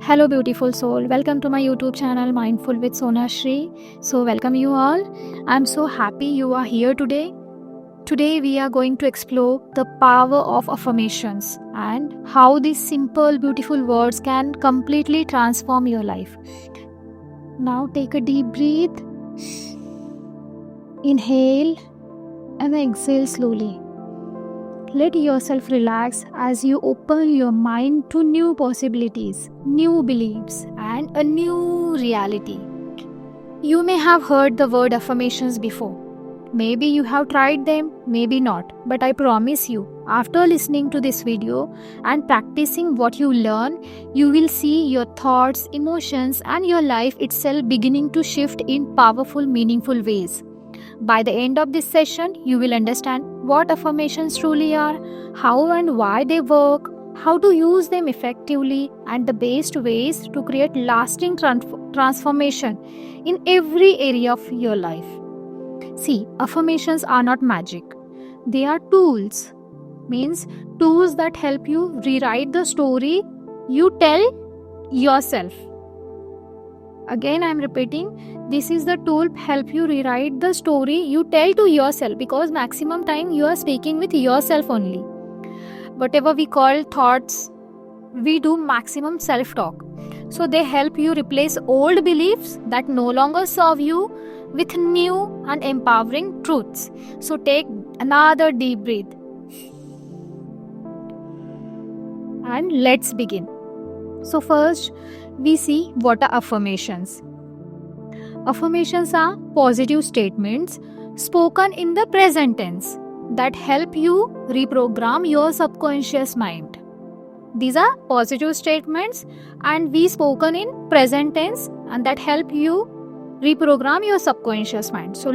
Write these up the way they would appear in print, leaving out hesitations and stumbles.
Hello, beautiful soul. Welcome to my YouTube channel, Mindful with Sona Shri. So, welcome you all. I'm so happy you are here today. Today, we are going to explore the power of affirmations and how these simple, beautiful words can completely transform your life. Now, take a deep breath. Inhale and exhale slowly. Let yourself relax as you open your mind to new possibilities, new beliefs, and a new reality. You may have heard the word affirmations before. Maybe you have tried them, maybe not. But I promise you, after listening to this video and practicing what you learn, you will see your thoughts, emotions, and your life itself beginning to shift in powerful, meaningful ways. By the end of this session, you will understand what affirmations truly are, how and why they work, how to use them effectively, and the best ways to create lasting transformation in every area of your life. See, affirmations are not magic. They are tools. Means tools that help you rewrite the story you tell yourself. Again, I am repeating, this is the tool help you rewrite the story you tell to yourself, because maximum time you are speaking with yourself only. Whatever we call thoughts, we do maximum self-talk. So they help you replace old beliefs that no longer serve you with new and empowering truths. So take another deep breath. And let's begin. So first, we see what are affirmations. Affirmations are positive statements spoken in the present tense that help you reprogram your subconscious mind. These are positive statements and we spoken in present tense and that help you reprogram your subconscious mind. So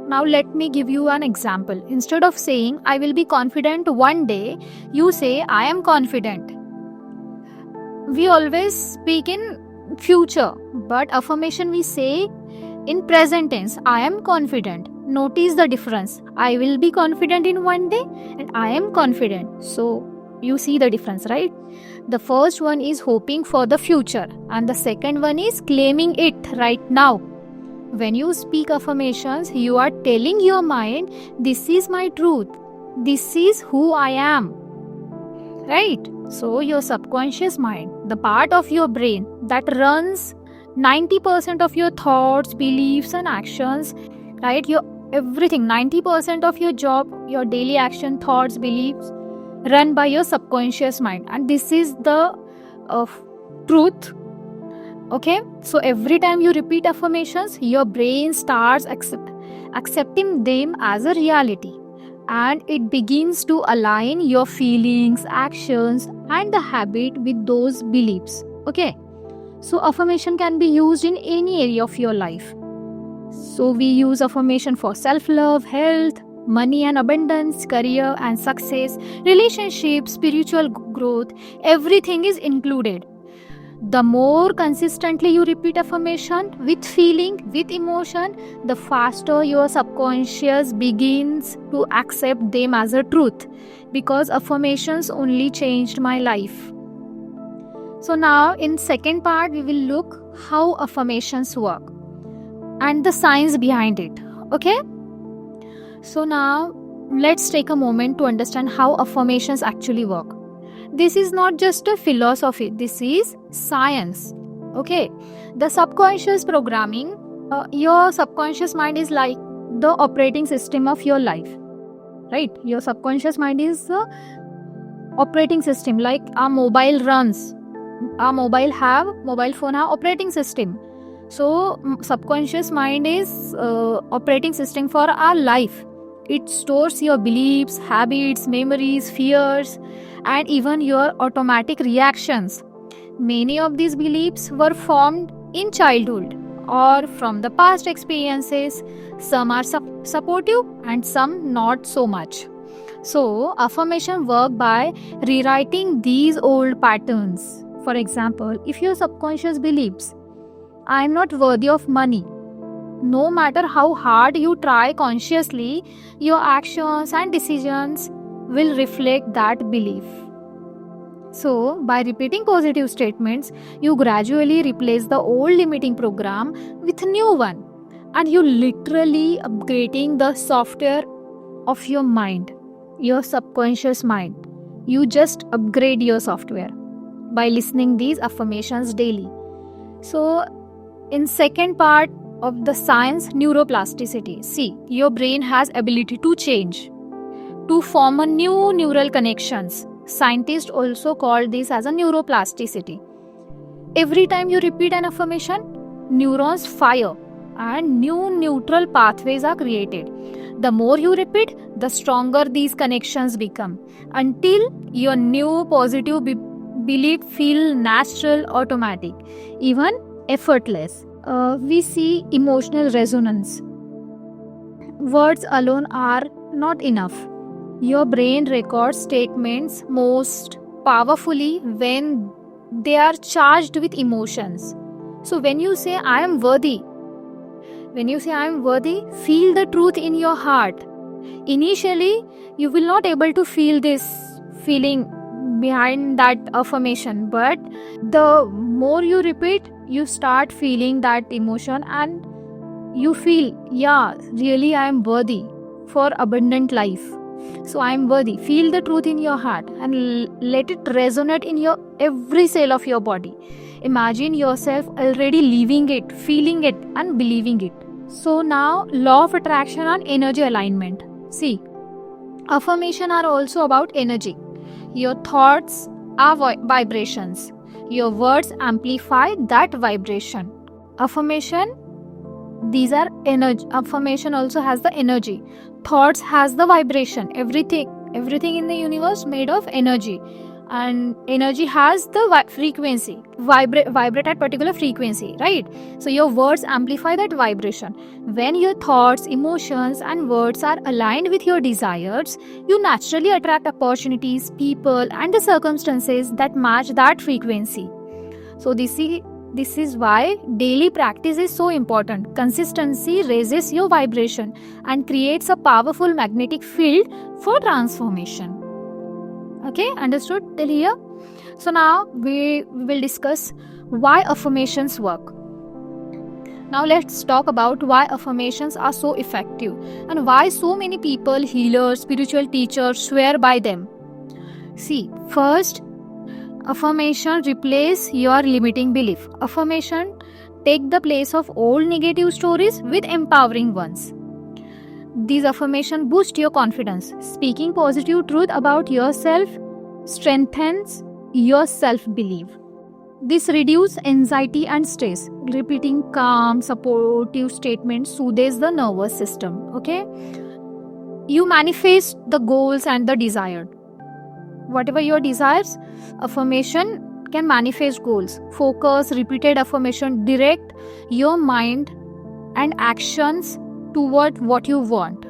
now let me give you an example. Instead of saying I will be confident one day, you say I am confident. We always speak in future, but affirmation we say in present tense. I am confident. Notice the difference. I will be confident in one day and I am confident. So you see the difference, right? The first one is hoping for the future and the second one is claiming it right now. When you speak affirmations, you are telling your mind, this is my truth. This is who I am. Right? So your subconscious mind, the part of your brain that runs 90% of your thoughts, beliefs and actions, right? Your everything, 90% of your job, your daily action, thoughts, beliefs run by your subconscious mind, and this is the truth. Okay, so every time you repeat affirmations, your brain starts accepting them as a reality, and it begins to align your feelings, actions and the habit with those beliefs. Okay, so affirmation can be used in any area of your life. So we use affirmation for self-love, health, money and abundance, career and success, relationships, spiritual growth, everything is included. The more consistently you repeat affirmation with feeling, with emotion, the faster your subconscious begins to accept them as a truth, because affirmations only changed my life. So now in second part we will look how affirmations work and the science behind it. Okay? So now let's take a moment to understand how affirmations actually work. This is not just a philosophy, this is science. Okay, the subconscious programming, your subconscious mind is like the operating system of your life, right? Your subconscious mind is the operating system, like our mobile runs. Our mobile phone have operating system. So subconscious mind is operating system for our life. It stores your beliefs, habits, memories, fears, and even your automatic reactions. Many of these beliefs were formed in childhood or from the past experiences. Some are supportive and some not so much. So, affirmation work by rewriting these old patterns. For example, if your subconscious believes, I am not worthy of money, no matter how hard you try consciously, your actions and decisions will reflect that belief. So, by repeating positive statements, you gradually replace the old limiting program with a new one, and you literally upgrading the software of your mind, your subconscious mind. You just upgrade your software by listening these affirmations daily. So, in second part of the science, neuroplasticity. See, your brain has ability to change, to form a new neural connections. Scientists also call this as a neuroplasticity. Every time you repeat an affirmation, neurons fire and new neural pathways are created. The more you repeat, the stronger these connections become until your new positive belief feel natural, automatic, even effortless. We see emotional resonance. Words alone are not enough. Your brain records statements most powerfully when they are charged with emotions. So when you say I am worthy, feel the truth in your heart. Initially, you will not able to feel this feeling behind that affirmation, but the more you repeat, you start feeling that emotion and you feel, yeah, really I am worthy for abundant life. So I am worthy. Feel the truth in your heart and let it resonate in your every cell of your body. Imagine yourself already living it, feeling it and believing it. So now, law of attraction and energy alignment. See, affirmation are also about energy. Your thoughts are vibrations. Your words amplify that vibration. These are energy. Affirmation also has the energy. Thoughts has the vibration. Everything in the universe made of energy, and energy has the frequency. Vibrate at particular frequency, right? So your words amplify that vibration. When your thoughts, emotions, and words are aligned with your desires, you naturally attract opportunities, people, and the circumstances that match that frequency. So this is why daily practice is so important. Consistency raises your vibration and creates a powerful magnetic field for transformation. Okay, understood till here? So now we will discuss why affirmations work. Now let's talk about why affirmations are so effective and why so many people, healers, spiritual teachers swear by them. See, first, affirmation replace your limiting belief. Affirmation take the place of old negative stories with empowering ones. These affirmations boost your confidence. Speaking positive truth about yourself strengthens your self-belief. This reduces anxiety and stress. Repeating calm, supportive statements soothes the nervous system. Okay? You manifest the goals and the desired. Whatever your desires, affirmation can manifest goals. Focus, repeated affirmation direct your mind and actions toward what you want.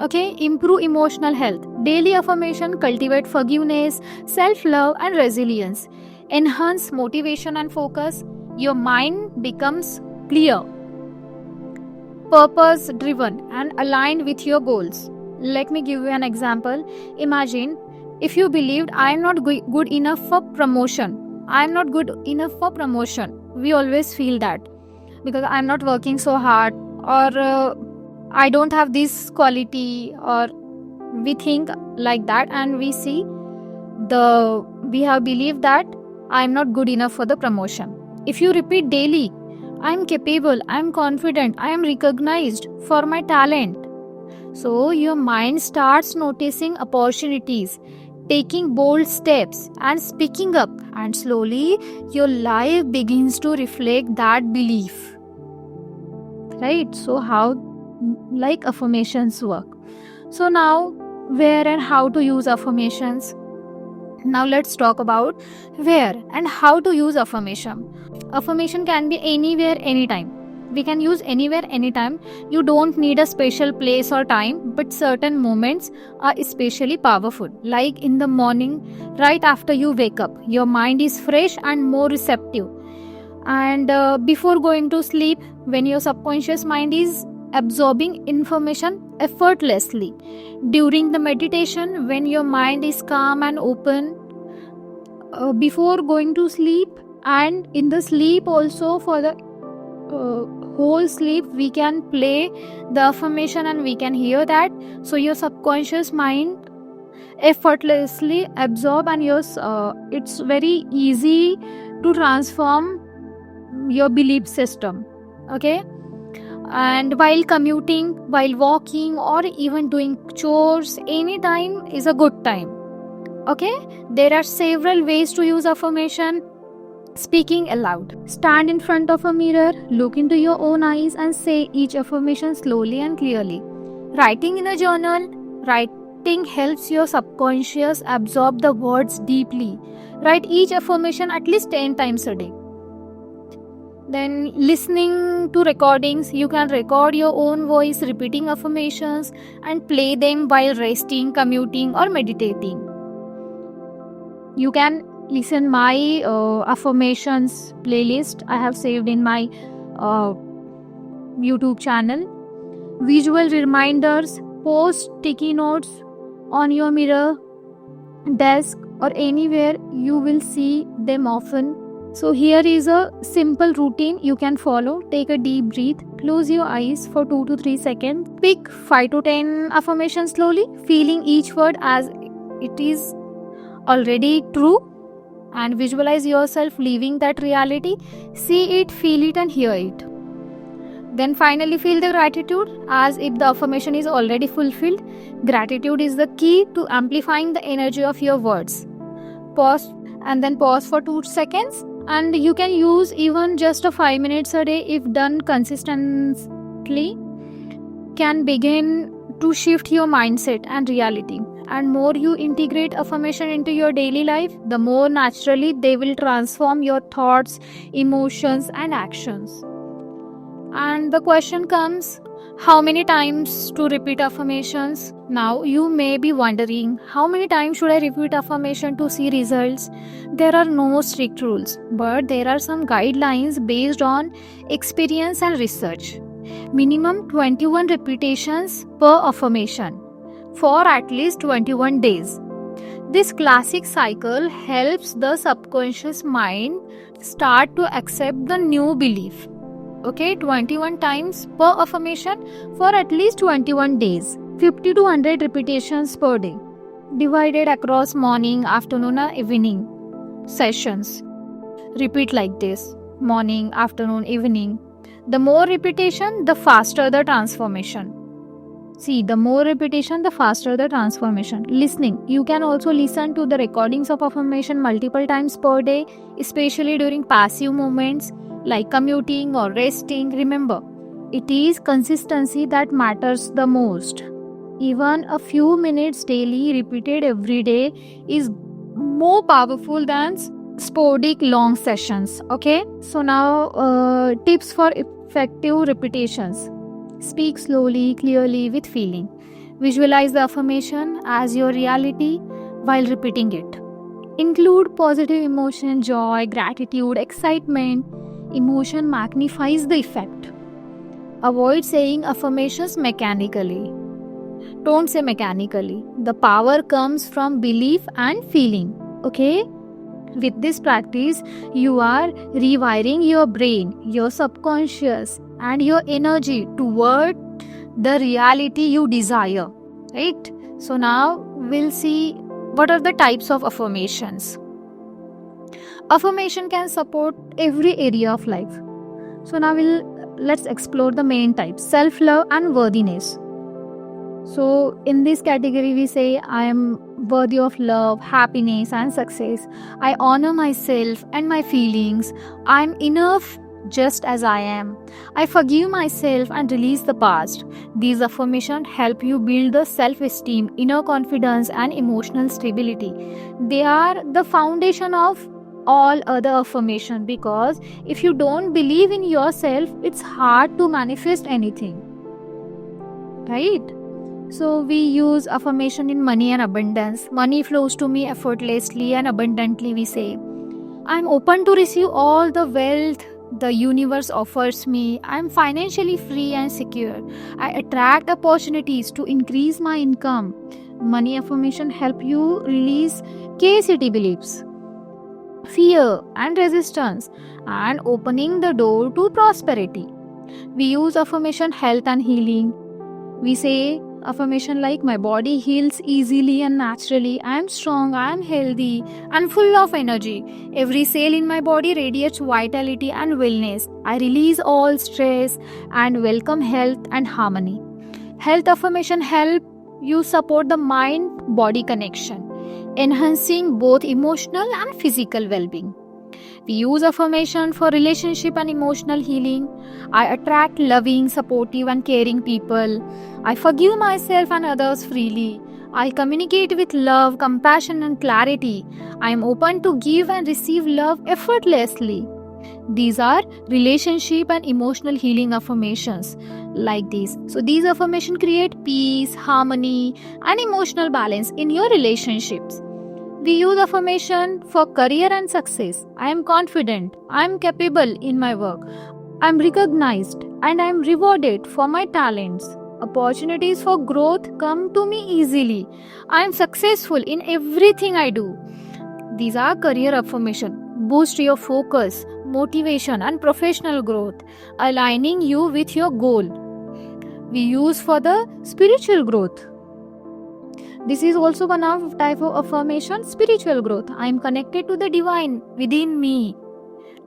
Okay, improve emotional health. Daily affirmation cultivate forgiveness, self-love and resilience. Enhance motivation and focus. Your mind becomes clear, purpose driven and aligned with your goals. Let me give you an example. Imagine if you believed I am not good enough for promotion. I am not good enough for promotion. We always feel that because I am not working so hard, or I don't have this quality, or we think like that, and we have believed that I am not good enough for the promotion. If you repeat daily, I am capable, I am confident, I am recognized for my talent. So your mind starts noticing opportunities, taking bold steps and speaking up, and slowly your life begins to reflect that belief. Right? So how affirmations work. So now where and how to use affirmations. Now let's talk about where and how to use affirmation. Affirmation can be anywhere, anytime. We can use anywhere, anytime. You don't need a special place or time, but certain moments are especially powerful. Like in the morning, right after you wake up, your mind is fresh and more receptive. And before going to sleep, when your subconscious mind is absorbing information effortlessly. During the meditation, when your mind is calm and open. before going to sleep, and in the sleep also. For the whole sleep we can play the affirmation and we can hear that, so your subconscious mind effortlessly absorb, and it's very easy to transform your belief system. Okay. And while commuting, while walking, or even doing chores, any time is a good time. Okay. There are several ways to use affirmation. Speaking aloud. Stand in front of a mirror, look into your own eyes, and say each affirmation slowly and clearly. Writing in a journal. Writing helps your subconscious absorb the words deeply. Write each affirmation at least 10 times a day. Then listening to recordings, you can record your own voice repeating affirmations and play them while resting, commuting, or meditating. You can listen my affirmations playlist I have saved in my YouTube channel. Visual reminders. Post sticky notes on your mirror, desk, or anywhere you will see them often. So here is a simple routine you can follow. Take a deep breath, close your eyes for 2 to 3 seconds, pick 5 to 10 affirmations slowly, feeling each word as it is already true, and visualize yourself living that reality. See it, feel it, and hear it. Then finally feel the gratitude as if the affirmation is already fulfilled. Gratitude is the key to amplifying the energy of your words. Pause and then pause for 2 seconds, and you can use even just a 5 minutes a day if done consistently, can begin to shift your mindset and reality. And more you integrate affirmation into your daily life, the more naturally they will transform your thoughts, emotions, and actions. And the question comes, how many times to repeat affirmations? Now you may be wondering, how many times should I repeat affirmation to see results? There are no strict rules, but there are some guidelines based on experience and research. Minimum 21 repetitions per affirmation for at least 21 days. This classic cycle helps the subconscious mind start to accept the new belief. Okay, 21 times per affirmation for at least 21 days. 50 to 100 repetitions per day, divided across morning, afternoon, and evening sessions. Repeat like this: morning, afternoon, evening. The more repetition, the faster the transformation. See, the more repetition, the faster the transformation. Listening. You can also listen to the recordings of affirmation multiple times per day, especially during passive moments like commuting or resting. Remember, it is consistency that matters the most. Even a few minutes daily, repeated every day, is more powerful than sporadic long sessions. Okay, so now tips for effective repetitions. Speak slowly, clearly, with feeling. Visualize the affirmation as your reality while repeating it. Include positive emotion, joy, gratitude, excitement. Emotion magnifies the effect. Avoid saying affirmations mechanically. Don't say mechanically. The power comes from belief and feeling. Okay? With this practice, you are rewiring your brain, your subconscious, and your energy toward the reality you desire. Right? So now we'll see what are the types of affirmations. Affirmation can support every area of life. So now let's explore the main types: self-love and worthiness. So in this category we say, I am worthy of love, happiness, and success. I honor myself and my feelings. I am enough just as I am. I forgive myself and release the past. These affirmations help you build the self-esteem, inner confidence, and emotional stability. They are the foundation of all other affirmation, because if you don't believe in yourself, it's hard to manifest anything. Right? So we use affirmation in money and abundance. Money flows to me effortlessly and abundantly. We say, I'm open to receive all the wealth the universe offers me. I'm financially free and secure. I attract opportunities to increase my income. Money affirmation help you release scarcity beliefs. fear and resistance, and opening the door to prosperity. We use affirmation health and healing. We say affirmation like my body heals easily and naturally. I am strong, I am healthy and full of energy. Every cell in my body radiates vitality and wellness. I release all stress and welcome health and harmony. Health affirmation help you support the mind body connection, enhancing both emotional and physical well-being. We use affirmation for relationship and emotional healing. I attract loving, supportive, and caring people. I forgive myself and others freely. I communicate with love, compassion, and clarity. I am open to give and receive love effortlessly. These are relationship and emotional healing affirmations like these. So these affirmations create peace, harmony, and emotional balance in your relationships. We use affirmation for career and success. I am confident. I am capable in my work. I am recognized and I am rewarded for my talents. Opportunities for growth come to me easily. I am successful in everything I do. These are career affirmation. Boost your focus, motivation, and professional growth, aligning you with your goal. We use for the spiritual growth. This is also one of type of affirmation, spiritual growth. I am connected to the divine within me.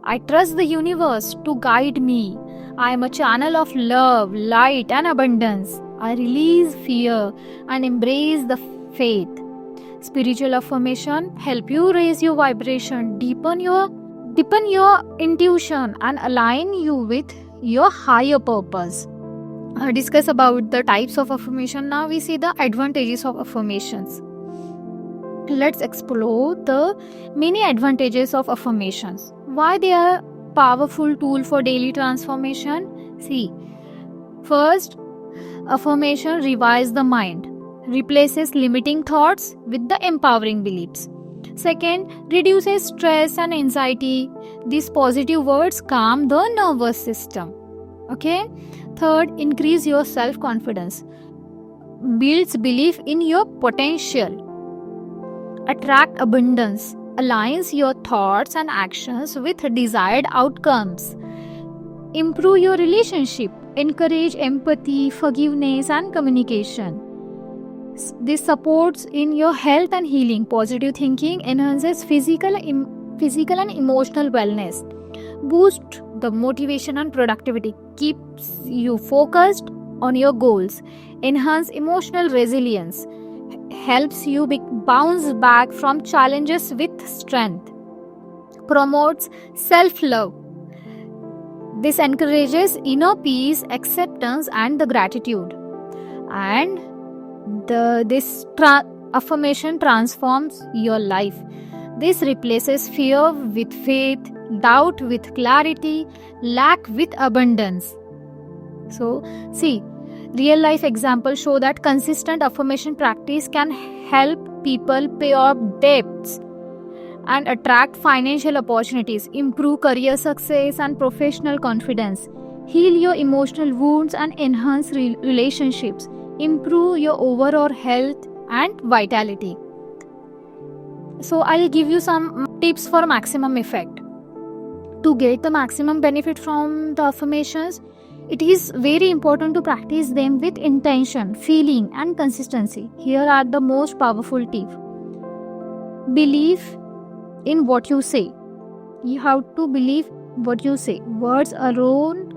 I trust the universe to guide me. I am a channel of love, light, and abundance. I release fear and embrace the faith. Spiritual affirmation help you raise your vibration, deepen your intuition, and align you with your higher purpose. Discuss about the types of affirmation. Now we see the advantages of affirmations. Let's explore the many advantages of affirmations. Why they are powerful tool for daily transformation? See, first, affirmation revives the mind, replaces limiting thoughts with the empowering beliefs. Second, reduces stress and anxiety. These positive words calm the nervous system. Okay. Third, increase your self-confidence, builds belief in your potential, attract abundance, aligns your thoughts and actions with desired outcomes, improve your relationship, encourage empathy, forgiveness, and communication. This supports in your health and healing. Positive thinking enhances physical and emotional wellness, boost the motivation and productivity, keeps you focused on your goals, enhance emotional resilience, helps you bounce back from challenges with strength, promotes self-love. This encourages inner peace, acceptance, and the gratitude. And affirmation transforms your life. This replaces fear with faith, doubt with clarity, lack with abundance. So, see, real life examples show that consistent affirmation practice can help people pay off debts and attract financial opportunities, improve career success and professional confidence, heal your emotional wounds and enhance relationships, improve your overall health and vitality. So I'll give you some tips for maximum effect. To get the maximum benefit from the affirmations, it is very important to practice them with intention, feeling, and consistency. Here are the most powerful tips. Believe in what you say. You have to believe what you say. Words alone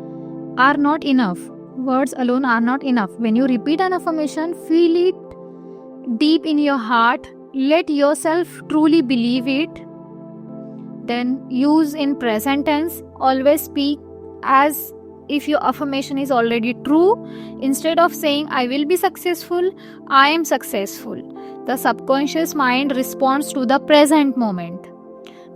are not enough. When you repeat an affirmation, feel it deep in your heart. Let yourself truly believe it. Then use in present tense. Always speak as if your affirmation is already true. Instead of saying I will be successful, I am successful. The subconscious mind responds to the present moment.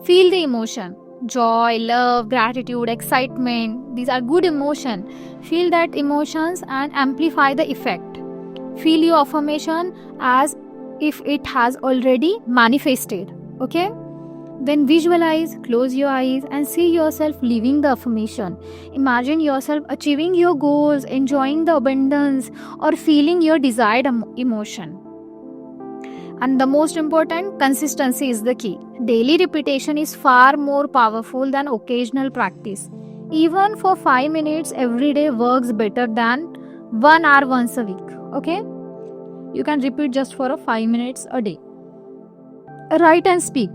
Feel the emotion. Joy, love, gratitude, excitement. These are good emotions. Feel that emotions and amplify the effect. Feel your affirmation as if it has already manifested. Okay? Then visualize, close your eyes and see yourself living the affirmation. Imagine yourself achieving your goals, enjoying the abundance, or feeling your desired emotion. And the most important, consistency is the key. Daily repetition is far more powerful than occasional practice. Even for 5 minutes every day works better than 1 hour once a week. Okay? You can repeat just for 5 minutes a day. Write and speak.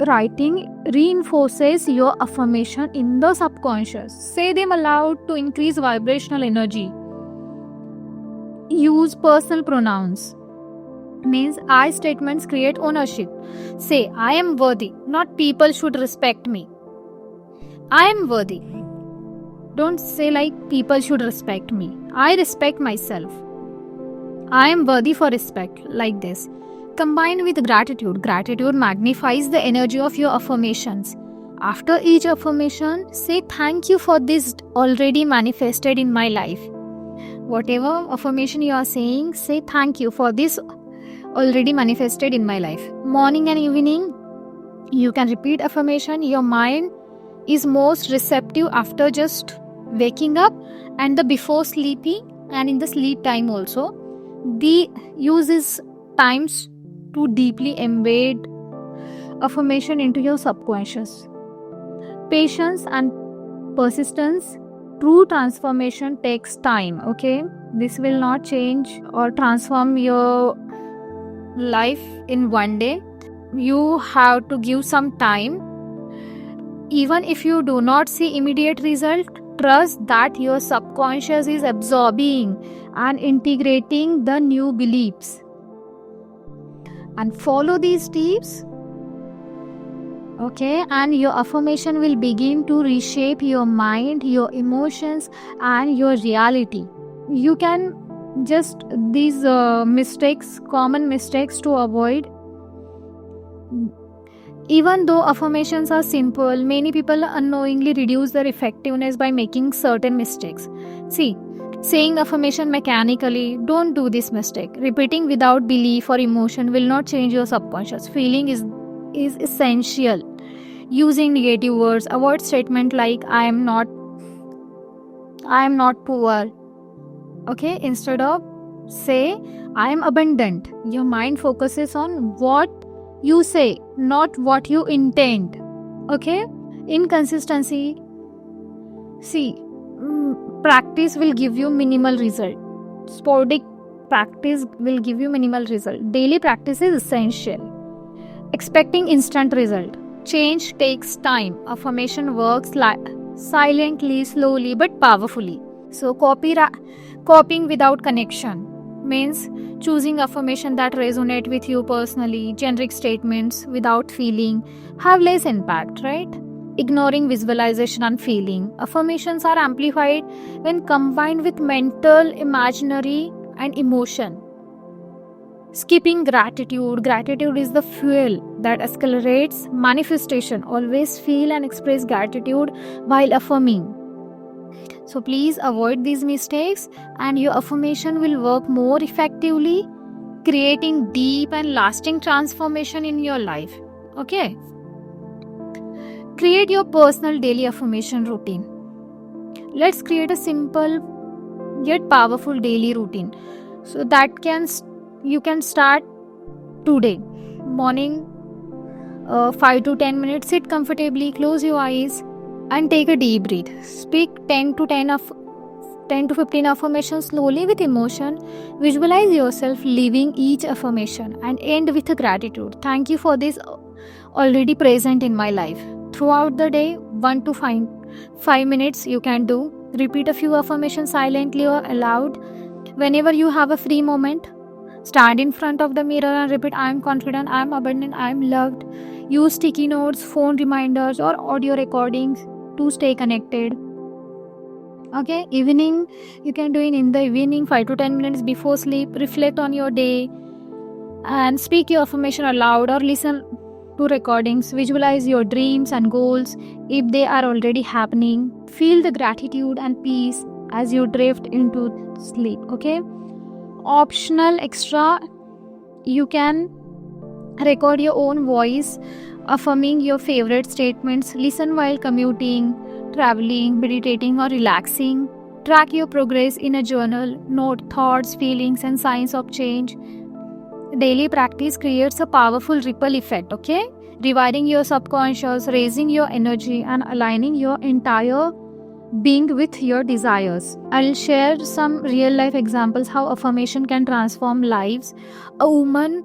Writing reinforces your affirmation in the subconscious. Say them aloud to increase vibrational energy. Use personal pronouns. Means I statements create ownership. Say, I am worthy, not people should respect me. I am worthy. Don't say like people should respect me. I respect myself. I am worthy for respect, like this. Combined with gratitude. Gratitude magnifies the energy of your affirmations. After each affirmation, say thank you for this already manifested in my life. Whatever affirmation you are saying, say thank you for this already manifested in my life. Morning and evening, you can repeat affirmation. Your mind is most receptive after just waking up and the before sleeping and in the sleep time also. The use is times to deeply embed affirmation into your subconscious. Patience and persistence. True transformation takes time. Okay, this will not change or transform your life in one day. You have to give some time. Even if you do not see immediate result, trust that your subconscious is absorbing and integrating the new beliefs. And follow these tips. Okay, and your affirmation will begin to reshape your mind, your emotions, and your reality. You can just these common mistakes to avoid. Even though affirmations are simple, many people unknowingly reduce their effectiveness by making certain mistakes. See, saying affirmation mechanically, don't do this mistake. Repeating without belief or emotion will not change your subconscious. Feeling is essential. Using negative words, avoid statement like I am not poor. Okay, instead of say I am abundant. Your mind focuses on what you say, not what you intend. Okay, inconsistency. See, practice will give you minimal result. Sporadic practice will give you minimal result. Daily practice is essential. Expecting instant result. Change takes time. Affirmation works silently, slowly, but powerfully. So copying without connection means choosing affirmation that resonate with you personally. Generic statements without feeling have less impact, right? Ignoring visualization and feeling. Affirmations are amplified when combined with mental, imaginary, and emotion. Skipping gratitude. Gratitude is the fuel that accelerates manifestation. Always feel and express gratitude while affirming. So please avoid these mistakes and your affirmation will work more effectively, creating deep and lasting transformation in your life. Okay? Create your personal daily affirmation routine. Let's create a simple yet powerful daily routine. So that you can start today. Morning, 5 to 10 minutes, sit comfortably, close your eyes and take a deep breath. Speak 10 to 15 affirmations slowly with emotion. Visualize yourself living each affirmation and end with a gratitude. Thank you for this already present in my life. Throughout the day, 1 to 5 minutes you can do. Repeat a few affirmations silently or aloud. Whenever you have a free moment, stand in front of the mirror and repeat, I am confident, I am abundant, I am loved. Use sticky notes, phone reminders or audio recordings to stay connected. Okay, evening, you can do it in the evening, 5 to 10 minutes before sleep. Reflect on your day and speak your affirmation aloud or listen to recordings. Visualize your dreams and goals if they are already happening. Feel the gratitude and peace as you drift into sleep. Okay, optional extra, you can record your own voice affirming your favorite statements. Listen while commuting, traveling, meditating or relaxing. Track your progress in a journal. Note thoughts, feelings and signs of change. daily practice creates a powerful ripple effect, okay? Rewiring your subconscious, raising your energy, and aligning your entire being with your desires. I'll share some real life examples how affirmation can transform lives. A woman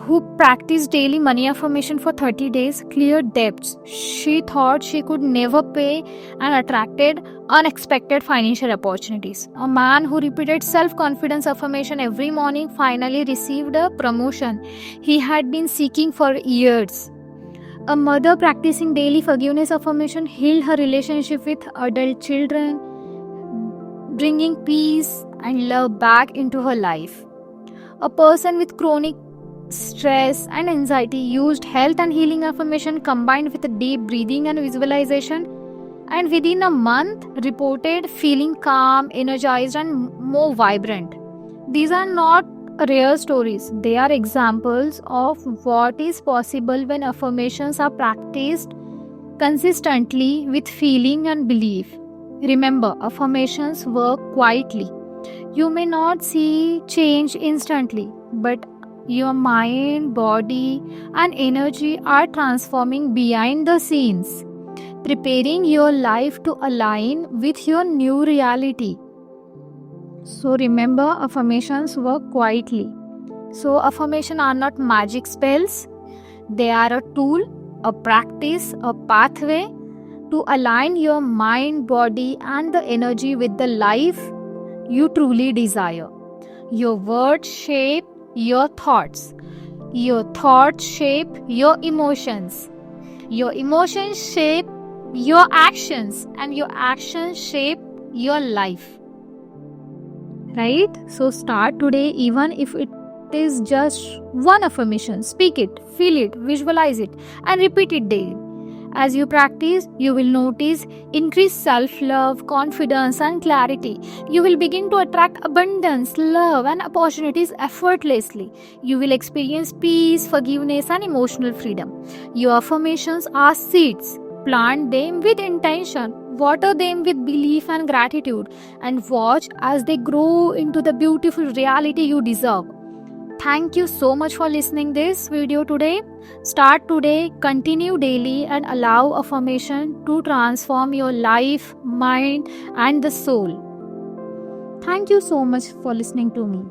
who practiced daily money affirmation for 30 days cleared debts she thought she could never pay and attracted unexpected financial opportunities. A man who repeated self confidence affirmation every morning finally received a promotion he had been seeking for years. A mother practicing daily forgiveness affirmation healed her relationship with adult children, bringing peace and love back into her life. A person with chronic stress and anxiety used health and healing affirmation combined with deep breathing and visualization, and within a month reported feeling calm, energized, and more vibrant. These are not rare stories, they are examples of what is possible when affirmations are practiced consistently with feeling and belief. Remember, affirmations work quietly. You may not see change instantly, but your mind, body, and energy are transforming behind the scenes, preparing your life to align with your new reality. So remember, affirmations work quietly. So affirmation are not magic spells. They are a tool, a practice, a pathway to align your mind, body, and the energy with the life you truly desire. Your words shape your thoughts. Your thoughts shape your emotions. Your emotions shape your actions, and your actions shape your life. Right? So start today, even if it is just one affirmation. Speak it, feel it, visualize it, and repeat it daily. As you practice, you will notice increased self-love, confidence, and clarity. You will begin to attract abundance, love, and opportunities effortlessly. You will experience peace, forgiveness, and emotional freedom. Your affirmations are seeds. Plant them with intention, water them with belief and gratitude, and watch as they grow into the beautiful reality you deserve. Thank you so much for listening this video today. Start today, continue daily, and allow affirmation to transform your life, mind, and the soul. Thank you so much for listening to me.